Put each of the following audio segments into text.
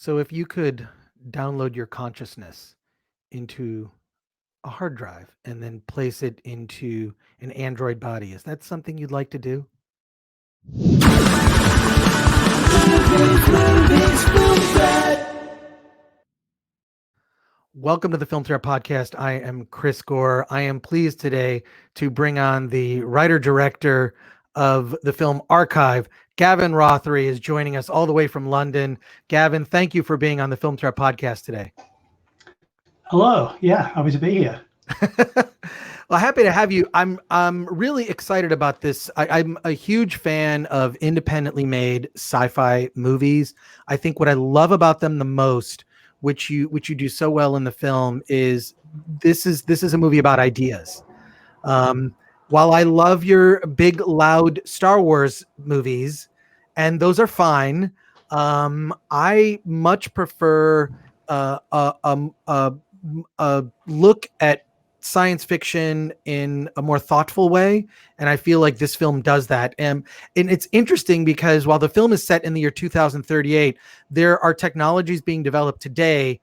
So if you could download your consciousness into a hard drive and then place it into an Android body, is that something you'd like to do? Welcome to the Film Threat Podcast. I am Chris Gore. I am pleased today to bring on the writer-director of the film Archive. Gavin Rothery is joining us all the way from London. Gavin, thank you for being on the Film Threat Podcast today. Hello. Yeah, happy to be here. Well, happy to have you. I'm really excited about this. I'm a huge fan of independently made sci-fi movies. I think what I love about them the most, which you do so well in the film, is this is a movie about ideas. While I love your big loud Star Wars movies, and those are fine, I much prefer a look at science fiction in a more thoughtful way, and I feel like this film does that. And it's interesting because while the film is set in the year 2038, there are technologies being developed today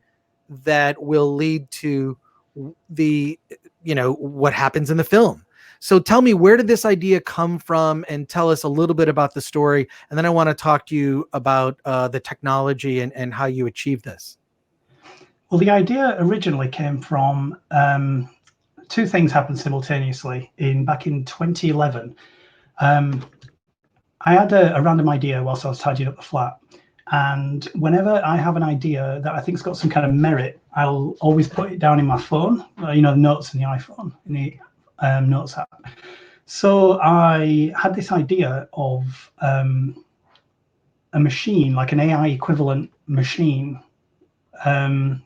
that will lead to what happens in the film. So tell me, where did this idea come from, and tell us a little bit about the story, and then I want to talk to you about the technology and how you achieve this. Well, the idea originally came from two things happened simultaneously back in 2011. I had a random idea whilst I was tidying up the flat. And whenever I have an idea that I think's got some kind of merit, I'll always put it down in my phone, the notes in the iPhone, in the notes app. So I had this idea of a machine, like an AI equivalent machine. A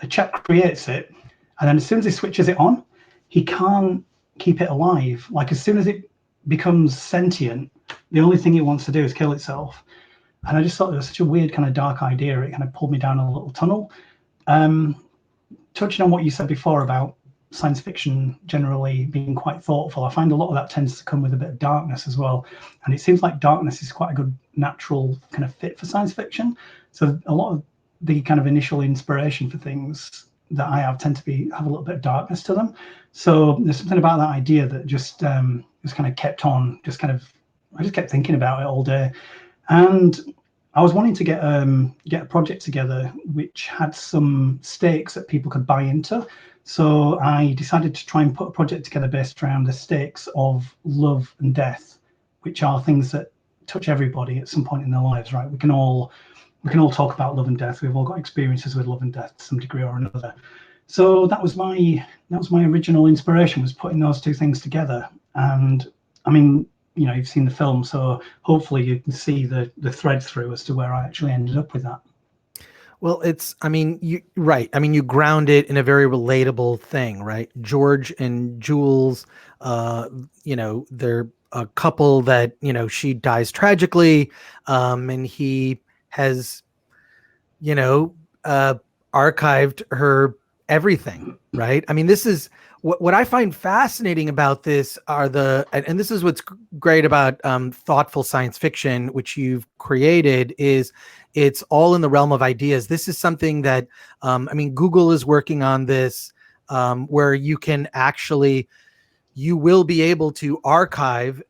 chap creates it, and then as soon as he switches it on, he can't keep it alive. Like, as soon as it becomes sentient, the only thing it wants to do is kill itself. And I just thought it was such a weird kind of dark idea. It kind of pulled me down a little tunnel. Touching on what you said before about science fiction generally being quite thoughtful, I find a lot of that tends to come with a bit of darkness as well. And it seems like darkness is quite a good natural kind of fit for science fiction. So a lot of the kind of initial inspiration for things that I have tend to have a little bit of darkness to them. So there's something about that idea that just kind of kept on, I just kept thinking about it all day. And I was wanting to get a project together which had some stakes that people could buy into. So I decided to try and put a project together based around the stakes of love and death, which are things that touch everybody at some point in their lives, right? We can all talk about love and death. We've all got experiences with love and death to some degree or another. So that was my original inspiration, was putting those two things together. And I mean, you've seen the film, so hopefully you can see the thread through as to where I actually ended up with that. Well, you ground it in a very relatable thing, right? George and Jules, they're a couple that, she dies tragically, and he has, archived her everything, right? I mean, this is what I find fascinating about this and this is what's great about thoughtful science fiction, which you've created, is it's all in the realm of ideas. This is something that, Google is working on this, where you will be able to archive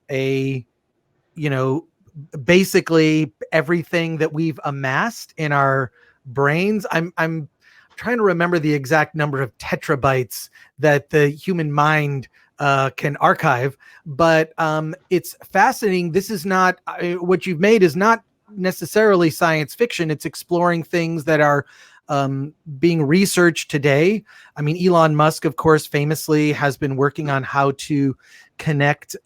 basically everything that we've amassed in our brains. I'm trying to remember the exact number of tetrabytes that the human mind can archive, but it's fascinating. This is not what you've made is not necessarily science fiction. It's exploring things that are being researched today. I mean, Elon Musk, of course, famously has been working on how to connect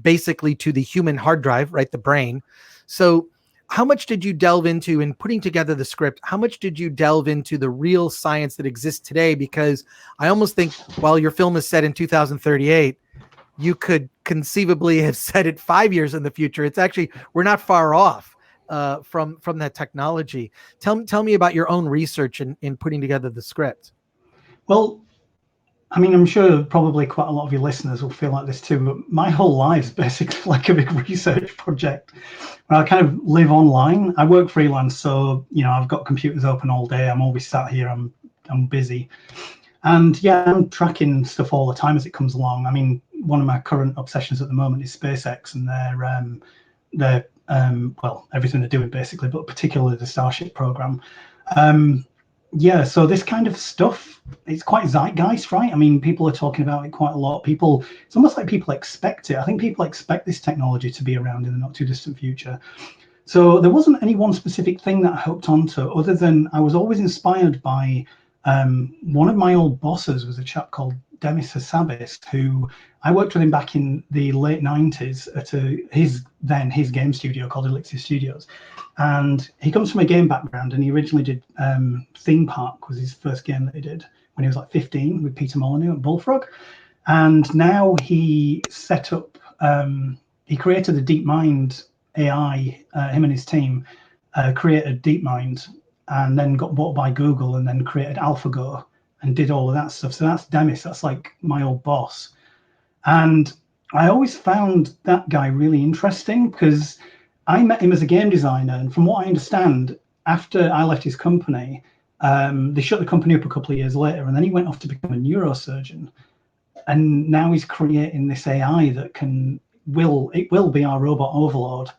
basically to the human hard drive, right? The brain. So how much did you delve into in putting together the script? How much did you delve into the real science that exists today? Because I almost think while your film is set in 2038, you could conceivably have set it 5 years in the future. It's actually, we're not far off from that technology. Tell me about your own research in putting together the script. Well, I mean, I'm sure probably quite a lot of your listeners will feel like this too, but my whole life is basically like a big research project where I kind of live online. I work freelance, so I've got computers open all day. I'm always sat here. I'm busy, and yeah, I'm tracking stuff all the time as it comes along. I mean, one of my current obsessions at the moment is SpaceX and their well, everything they're doing basically, but particularly the Starship program. Yeah, so this kind of stuff, it's quite zeitgeist, right? I mean, people are talking about it quite a lot. It's almost like people expect it. I think people expect this technology to be around in the not too distant future. So there wasn't any one specific thing that I hooked onto, other than I was always inspired by one of my old bosses was a chap called Demis Hassabis, who I worked with him back in the late 90s at his game studio called Elixir Studios. And he comes from a game background, and he originally did Theme Park was his first game that he did when he was like 15 with Peter Molyneux at Bullfrog. And now he set up, he created the DeepMind AI, him and his team created DeepMind and then got bought by Google and then created AlphaGo and did all of that stuff. So that's Demis, that's like my old boss. And I always found that guy really interesting because I met him as a game designer, and from what I understand, after I left his company, they shut the company up a couple of years later, and then he went off to become a neurosurgeon. And now he's creating this AI that will be our robot overlord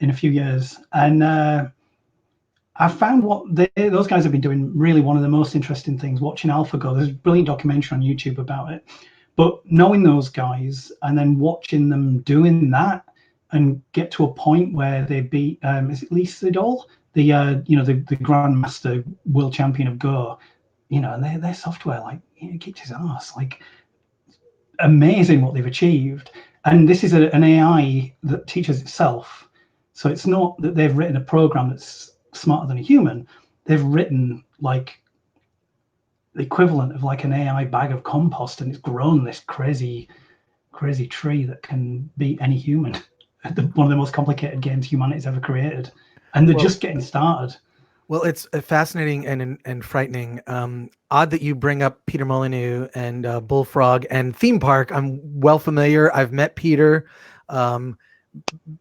in a few years. And I found what those guys have been doing really one of the most interesting things. Watching AlphaGo, there's a brilliant documentary on YouTube about it. But knowing those guys and then watching them doing that and get to a point where they beat is it Lee Sedol, the grandmaster world champion of Go, and their software kicked his ass, like amazing what they've achieved. And this is an AI that teaches itself, so it's not that they've written a program that's smarter than a human. They've written like the equivalent of like an AI bag of compost, and it's grown this crazy tree that can beat any human. One of the most complicated games humanity's ever created, and they're just getting started. Well, it's fascinating and frightening. Odd that you bring up Peter Molyneux and Bullfrog and Theme Park. I'm well familiar. I've met Peter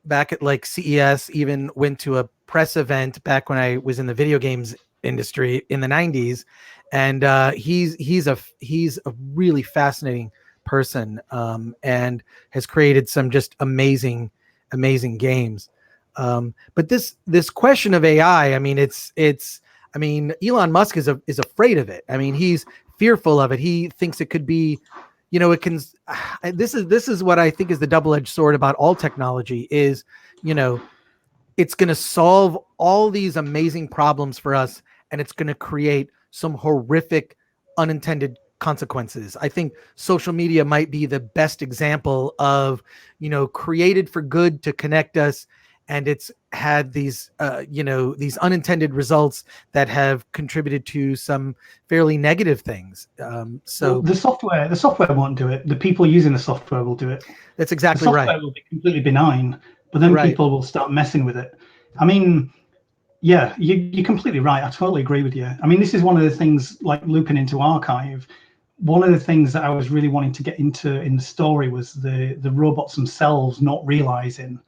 back at like CES. Even went to a press event back when I was in the video games industry in the 90s, and he's a really fascinating person and has created some just amazing games. But this question of AI, I mean, Elon Musk is afraid of it. I mean, he's fearful of it. He thinks it could be, it can. This is what I think is the double-edged sword about all technology is, it's going to solve all these amazing problems for us, and it's going to create some horrific unintended consequences. I think social media might be the best example of, created for good to connect us, and it's had these these unintended results that have contributed to some fairly negative things. So the software won't do it. The people using the software will do it. That's exactly right. The software will be completely benign, but then people will start messing with it. I mean, yeah, you're completely right. I totally agree with you. I mean, this is one of the things, like looping into Archive, one of the things that I was really wanting to get into in the story was the robots themselves not realizing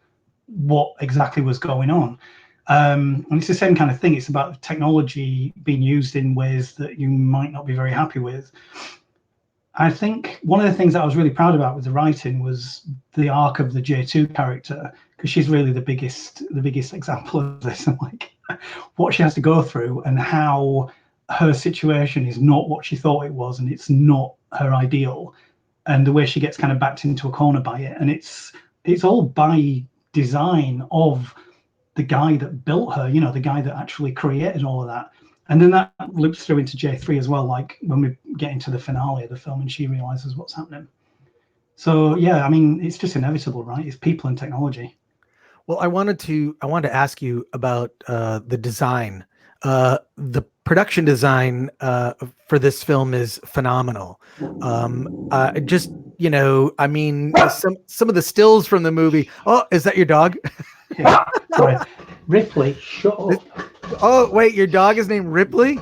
what exactly was going on. And it's the same kind of thing. It's about technology being used in ways that you might not be very happy with. I think one of the things that I was really proud about with the writing was the arc of the J2 character, because she's really the biggest example of this, and like what she has to go through and how her situation is not what she thought it was, and it's not her ideal, and the way she gets kind of backed into a corner by it. And it's all by design of the guy that built her, the guy that actually created all of that. And then that loops through into J3 as well, like when we get into the finale of the film and she realizes what's happening. So yeah, I mean, it's just inevitable, right? It's people and technology. Well, I wanted to ask you about the design. The production design for this film is phenomenal. Just I mean, some of the stills from the movie. Oh, is that your dog? Yeah, sorry, Ripley. Shut up. Oh wait, your dog is named Ripley?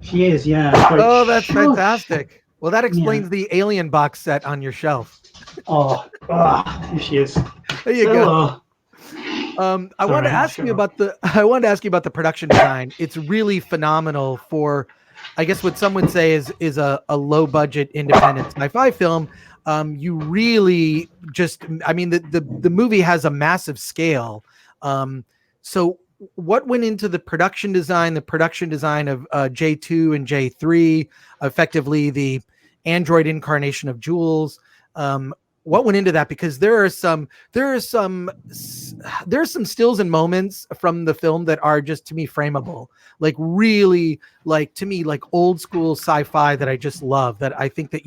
She is, yeah. Sorry. Oh, that's fantastic. Well, that Yeah. explains the Alien box set on your shelf. Here she is. There you go. Hello. I wanted Sorry, to I'll ask shut you up. about the I wanted to ask you about the production design. It's really phenomenal for, I guess what some would say is a low budget independent sci-fi film. You really just, I mean, the movie has a massive scale. So what went into the production design of J2 and J3, effectively the android incarnation of Jules? What went into that? Because there are some stills and moments from the film that are just, to me, frameable, like really, like, to me, like old school sci-fi that I just love, that I think that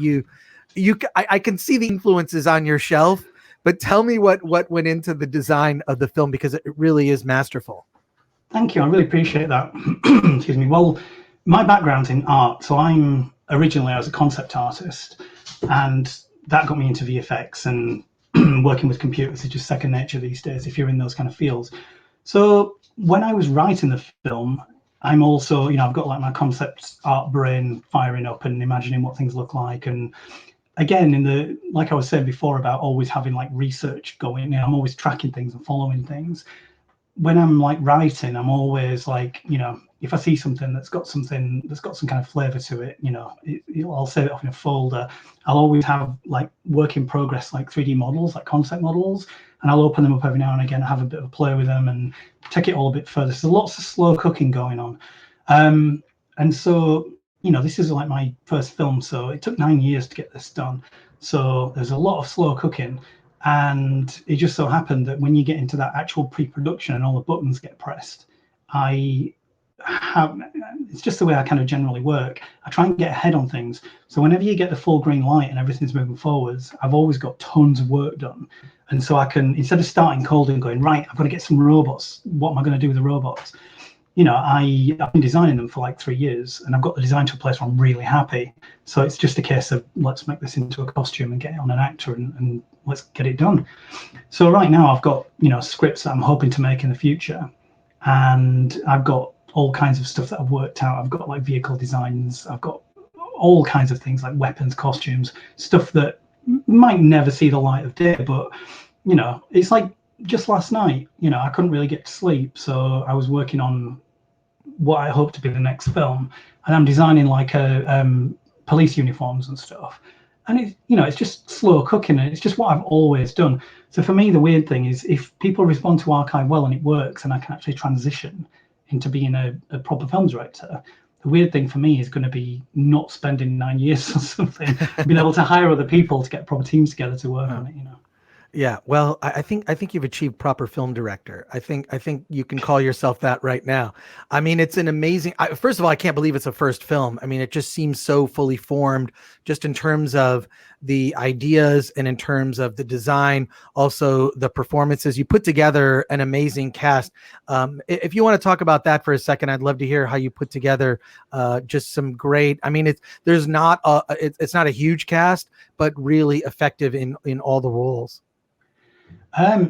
I can see the influences on your shelf. But tell me what went into the design of the film, because it really is masterful. Thank you. I really appreciate that. Excuse me. Well, my background's in art, so I was a concept artist, and that got me into VFX, and working with computers is just second nature these days if you're in those kind of fields. So when I was writing the film, I'm also, I've got like my concept art brain firing up and imagining what things look like. And again, like I was saying before about always having like research going, I'm always tracking things and following things. When I'm like writing, I'm always like, if I see something that's got some kind of flavor to it, I'll save it off in a folder. I'll always have like work in progress, like 3D models, like concept models, and I'll open them up every now and again, have a bit of a play with them and take it all a bit further. So lots of slow cooking going on. And so, this is like my first film, so it took 9 years to get this done. So there's a lot of slow cooking. And it just so happened that when you get into that actual pre-production and all the buttons get pressed, it's just the way I kind of generally work. I try and get ahead on things. So whenever you get the full green light and everything's moving forwards, I've always got tons of work done. And so I can, instead of starting cold and going, right, I've got to get some robots. What am I going to do with the robots? I've been designing them for like 3 years, and I've got the design to a place where I'm really happy. So it's just a case of, let's make this into a costume and get it on an actor, and let's get it done. So right now I've got, scripts that I'm hoping to make in the future, and I've got all kinds of stuff that I've worked out. I've got like vehicle designs, I've got all kinds of things like weapons, costumes, stuff that might never see the light of day. But it's like just last night, I couldn't really get to sleep, so I was working on what I hope to be the next film, and I'm designing like police uniforms and stuff. And it's just slow cooking, and it's just what I've always done. So for me, the weird thing is, if people respond to archive well and it works, and I can actually transition into being a proper film director, the weird thing for me is going to be not spending 9 years or something, being able to hire other people to get proper teams together to work on it. Yeah, well, I think you've achieved proper film director. I think you can call yourself that right now. I mean, it's an amazing. First of all, I can't believe it's a first film. I mean, it just seems so fully formed, just in terms of the ideas and in terms of the design, also the performances. You put together an amazing cast. If you want to talk about that for a second, I'd love to hear how you put together just some great. I mean, it's not a huge cast, but really effective in all the roles.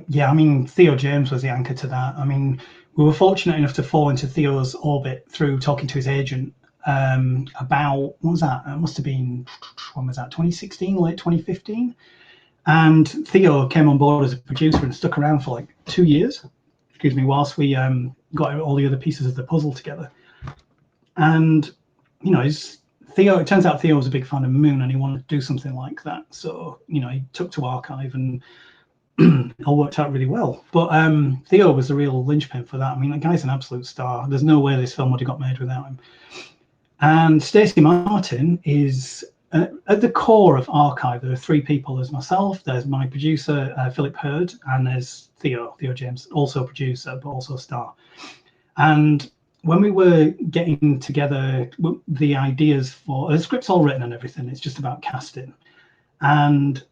Yeah, I mean, Theo James was the anchor to that. I mean, we were fortunate enough to fall into Theo's orbit through talking to his agent about, what was that? It must have been, when was that? 2016, late 2015. And Theo came on board as a producer and stuck around for like 2 years, whilst we got all the other pieces of the puzzle together. And, it turns out Theo was a big fan of Moon, and he wanted to do something like that. So, he took to archive, and it all worked out really well. But Theo was the real linchpin for that. I mean, the guy's an absolute star. There's no way this film would have got made without him. And Stacey Martin is at the core of archive. There are 3 people. There's myself, there's my producer, Philip Hurd, and there's Theo James, also a producer, but also a star. And when we were getting together the ideas for the script's all written and everything, it's just about casting. And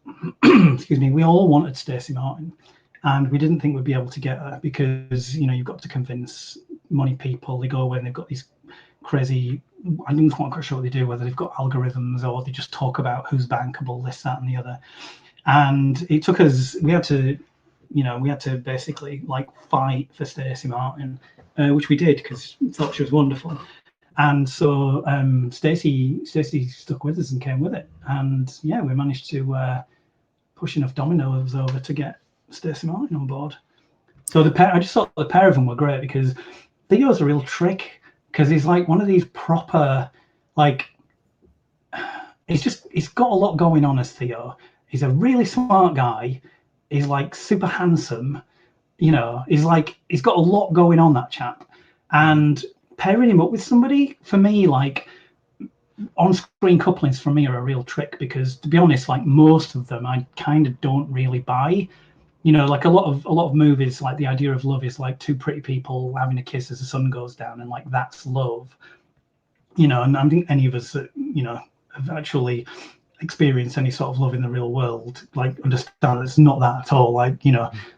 we all wanted Stacey Martin, and we didn't think we'd be able to get her because you've got to convince money people. They go away and they've got these crazy, I'm not quite sure what they do, whether they've got algorithms or they just talk about who's bankable, this, that, and the other. And it took us, we had to basically like fight for Stacey Martin, which we did because we thought she was wonderful. And so Stacey stuck with us and came with it, and yeah, we managed to push enough dominoes over to get Stacey Martin on board. So I just thought the pair of them were great, because Theo's a real trick, because he's like one of these proper, like, he's got a lot going on as Theo. He's a really smart guy. He's like super handsome. He's got a lot going on, that chap. And pairing him up with somebody, for me, like, on-screen couplings for me are a real trick, because to be honest, like most of them I kind of don't really buy. Like a lot of movies, like the idea of love is like two pretty people having a kiss as the sun goes down, and like that's love. And I don't think any of us that have actually experienced any sort of love in the real world like understand it's not that at all. Like,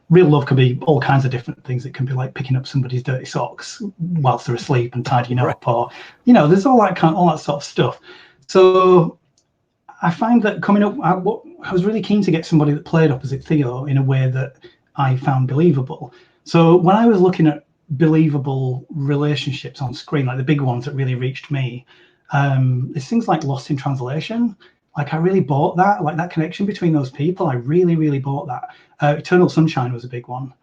real love can be all kinds of different things. It can be like picking up somebody's dirty socks whilst they're asleep and tidying up, or there's all that sort of stuff. So I find that coming up, I was really keen to get somebody that played opposite Theo in a way that I found believable. So when I was looking at believable relationships on screen, like the big ones that really reached me, there's things like Lost in Translation. Like I really bought that, like that connection between those people. I really, really bought that. Eternal Sunshine was a big one.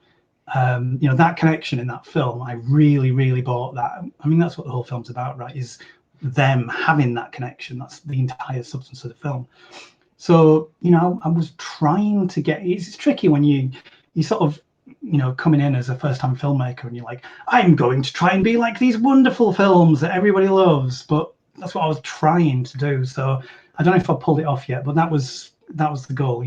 That connection in that film, I really, really bought that. I mean, that's what the whole film's about, right? Is them having that connection. That's the entire substance of the film. So, I was trying to get. It's tricky when you sort of, coming in as a first-time filmmaker, and you're like, I'm going to try and be like these wonderful films that everybody loves, but that's what I was trying to do. So I don't know if I pulled it off yet, but that was the goal,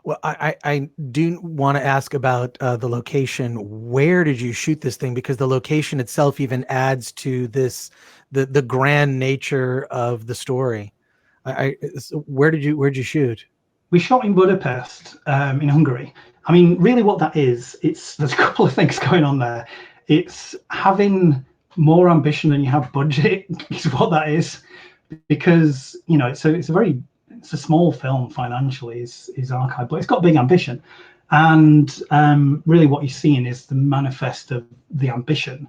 Well, I do want to ask about the location. Where did you shoot this thing? Because the location itself even adds to the grand nature of the story. Where did you shoot? We shot in Budapest, in Hungary. I mean, really, what that is, there's a couple of things going on there. It's having more ambition than you have budget is what that is, because it's a small film financially, is Archive, but it's got big ambition, and really what you're seeing is the manifest of the ambition.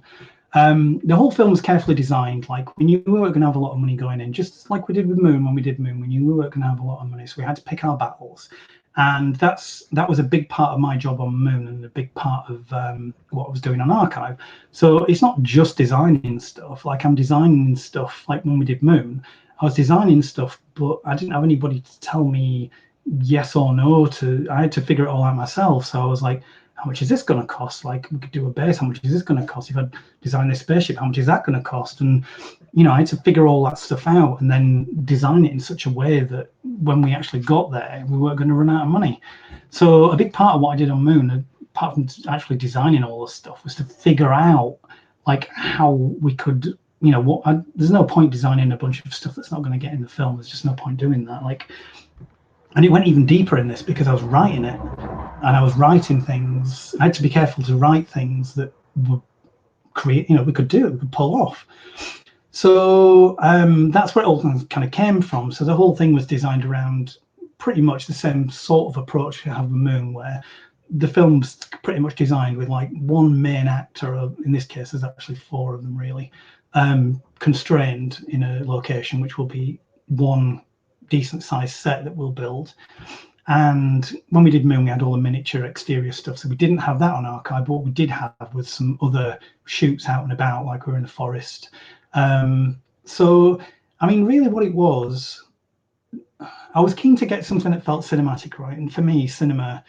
The whole film was carefully designed. Like, we knew we weren't going to have a lot of money going in, just like we did with Moon. When we did Moon, we knew we weren't going to have a lot of money, so we had to pick our battles. And that was a big part of my job on Moon, and a big part of what I was doing on Archive. So it's not just designing stuff. Like, I'm designing stuff, like when we did Moon, I was designing stuff, but I didn't have anybody to tell me yes or no. I had to figure it all out myself. So I was like, how much is this going to cost? Like, we could do a base. How much is this going to cost? If I design this spaceship, how much is that going to cost? And, I had to figure all that stuff out, and then design it in such a way that when we actually got there, we weren't going to run out of money. So a big part of what I did on Moon, apart from actually designing all this stuff, was to figure out like how we could, there's no point designing a bunch of stuff that's not going to get in the film. There's just no point doing that. Like, and it went even deeper in this because I was writing it, and I was writing things. I had to be careful to write things that would create, we could pull off. So that's where it all kind of came from. So the whole thing was designed around pretty much the same sort of approach we have with Moon, where the film's pretty much designed with like one main actor, or in this case, there's actually four of them really, constrained in a location, which will be one decent sized set that we'll build. And when we did Moon, we had all the miniature exterior stuff, so we didn't have that on Archive. But what we did have was some other shoots out and about, like we were in the forest. So I mean, really what it was, I was keen to get something that felt cinematic, right? And for me, cinema,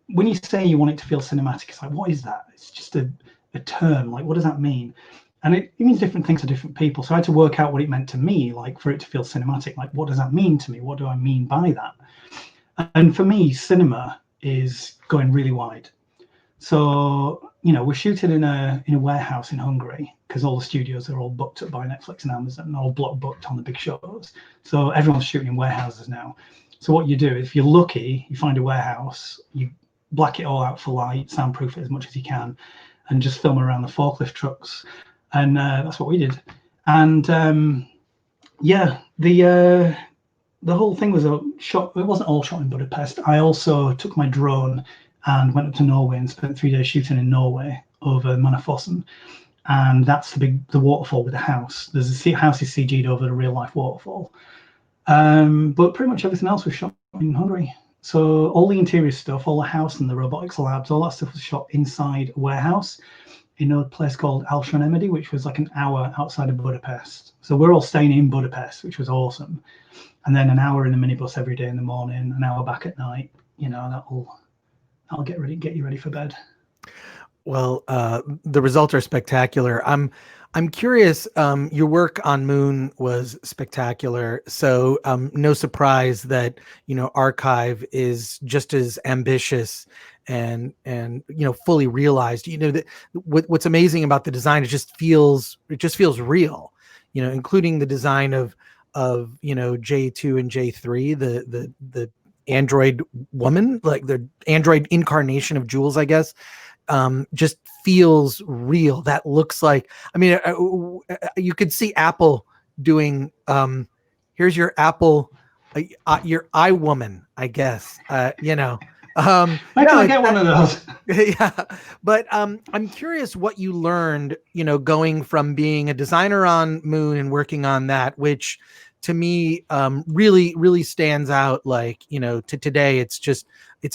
when you say you want it to feel cinematic, it's like, what is that? It's just a term. Like, what does that mean? And it means different things to different people. So I had to work out what it meant to me, like for it to feel cinematic. Like, what does that mean to me? What do I mean by that? And for me, cinema is going really wide. So, we're shooting in a warehouse in Hungary because all the studios are all booked up by Netflix and Amazon, and all block booked on the big shows. So everyone's shooting in warehouses now. So what you do, if you're lucky, you find a warehouse, you black it all out for light, soundproof it as much as you can, and just film around the forklift trucks. And that's what we did. And the whole thing was shot. It wasn't all shot in Budapest. I also took my drone and went up to Norway and spent 3 days shooting in Norway over Manafossen. and that's the waterfall with the house. There's a house is CG'd over the real life waterfall, but pretty much everything else was shot in Hungary. So all the interior stuff, all the house and the robotics labs, all that stuff was shot inside a warehouse in a place called Alsónemedi, which was like an hour outside of Budapest. So we're all staying in Budapest, which was awesome. And then an hour in a minibus every day in the morning, an hour back at night. That'll get you ready for bed. Well, the results are spectacular. I'm curious. Your work on Moon was spectacular, so no surprise that Archive is just as ambitious and fully realized. That what's amazing about the design, it just feels real. Including the design of J2 and J3, the android woman, like the android incarnation of Jules, I guess. Just feels real. That looks like, you could see Apple doing, here's your Apple, your iWoman, I guess, I can get one of those. Yeah. But I'm curious what you learned, going from being a designer on Moon and working on that, which to me really, really stands out. Like, to today, it's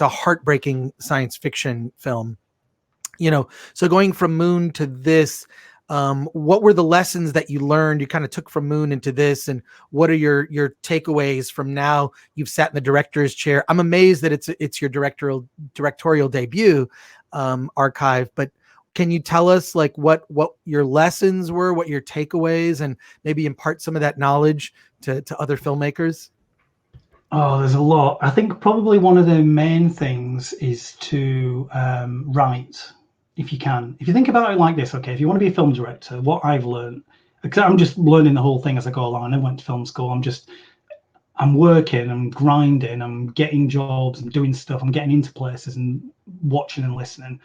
a heartbreaking science fiction film. So going from Moon to this, what were the lessons that you learned, you kind of took from Moon into this, and what are your takeaways from now you've sat in the director's chair? I'm amazed that it's your directorial debut, Archive, but can you tell us like what your lessons were, what your takeaways, and maybe impart some of that knowledge to other filmmakers? Oh, there's a lot. I think probably one of the main things is to write. If you think about it like this, okay, if you want to be a film director, what I've learned, because I'm just learning the whole thing as I go along. I never went to film school. I'm working, I'm grinding, I'm getting jobs, I'm doing stuff, I'm getting into places and watching and listening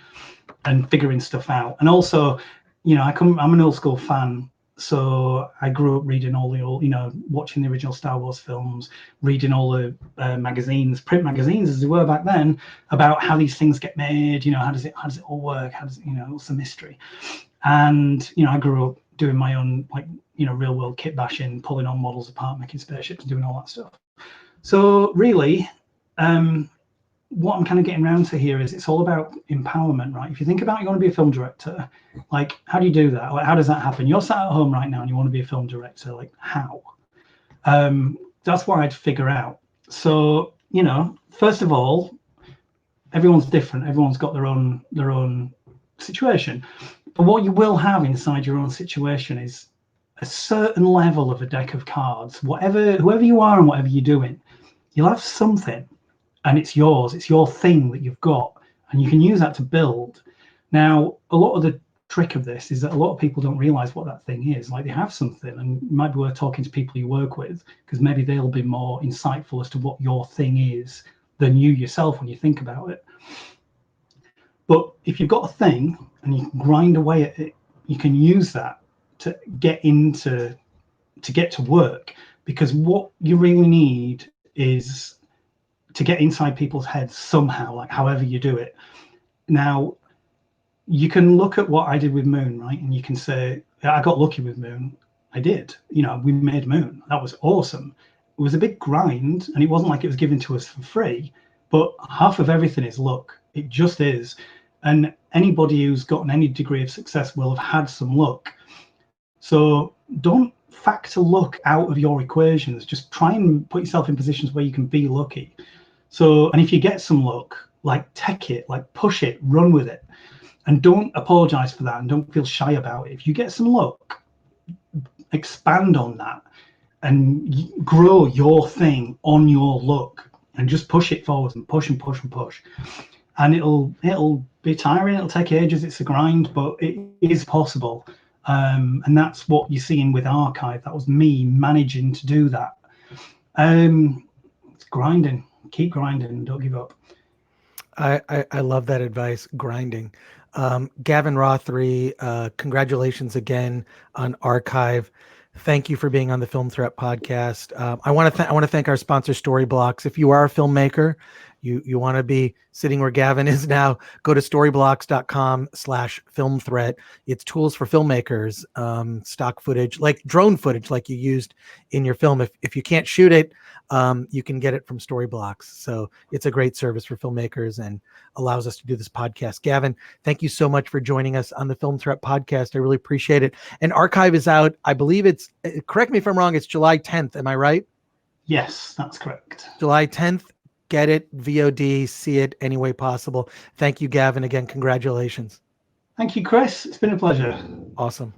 and figuring stuff out. And also, I'm an old school fan. So I grew up reading all the old, watching the original Star Wars films, reading all the magazines, print magazines as they were back then, about how these things get made. How does it all work? What's the mystery? And I grew up doing my own real world kit bashing, pulling on models apart, making spaceships, doing all that stuff. So really, what I'm kind of getting around to here is it's all about empowerment, right? If you think about you want to be a film director, like how do you do that? Like, how does that happen? You're sat at home right now and you want to be a film director, like how? That's what I'd figure out. So, first of all, everyone's different. Everyone's got their own situation. But what you will have inside your own situation is a certain level of a deck of cards. Whoever you are and whatever you're doing, you'll have something. And it's yours, it's your thing that you've got, and you can use that to build. Now, a lot of the trick of this is that a lot of people don't realize what that thing is. Like they have something, and it might be worth talking to people you work with, because maybe they'll be more insightful as to what your thing is than you yourself when you think about it. But if you've got a thing and you can grind away at it, you can use that to get to work, because what you really need is to get inside people's heads somehow, like however you do it. Now, you can look at what I did with Moon, right? And you can say, I got lucky with Moon. I did. We made Moon. That was awesome. It was a big grind, and it wasn't like it was given to us for free, but half of everything is luck. It just is. And anybody who's gotten any degree of success will have had some luck. So don't factor luck out of your equations. Just try and put yourself in positions where you can be lucky. So, and if you get some luck, like take it, like push it, run with it, and don't apologize for that, and don't feel shy about it. If you get some luck, expand on that and grow your thing on your luck, and just push it forward and push and push and push. And it'll be tiring, it'll take ages, it's a grind, but it is possible. And that's what you're seeing with Archive. That was me managing to do that. It's grinding. Keep grinding, don't give up. I love that advice, grinding. Gavin Rothery, congratulations again on Archive. Thank you for being on the Film Threat podcast. I want to thank our sponsor, Storyblocks. If you are a filmmaker you want to be sitting where Gavin is now, go to storyblocks.com/film threat. It's tools for filmmakers, stock footage, like drone footage, like you used in your film. If you can't shoot it, you can get it from Storyblocks. So it's a great service for filmmakers and allows us to do this podcast. Gavin, thank you so much for joining us on the Film Threat podcast. I really appreciate it. And Archive is out. I believe it's, correct me if I'm wrong, it's July 10th. Am I right? Yes, that's correct. July 10th. Get it, VOD, see it any way possible. Thank you, Gavin. Again, congratulations. Thank you, Chris. It's been a pleasure. Awesome.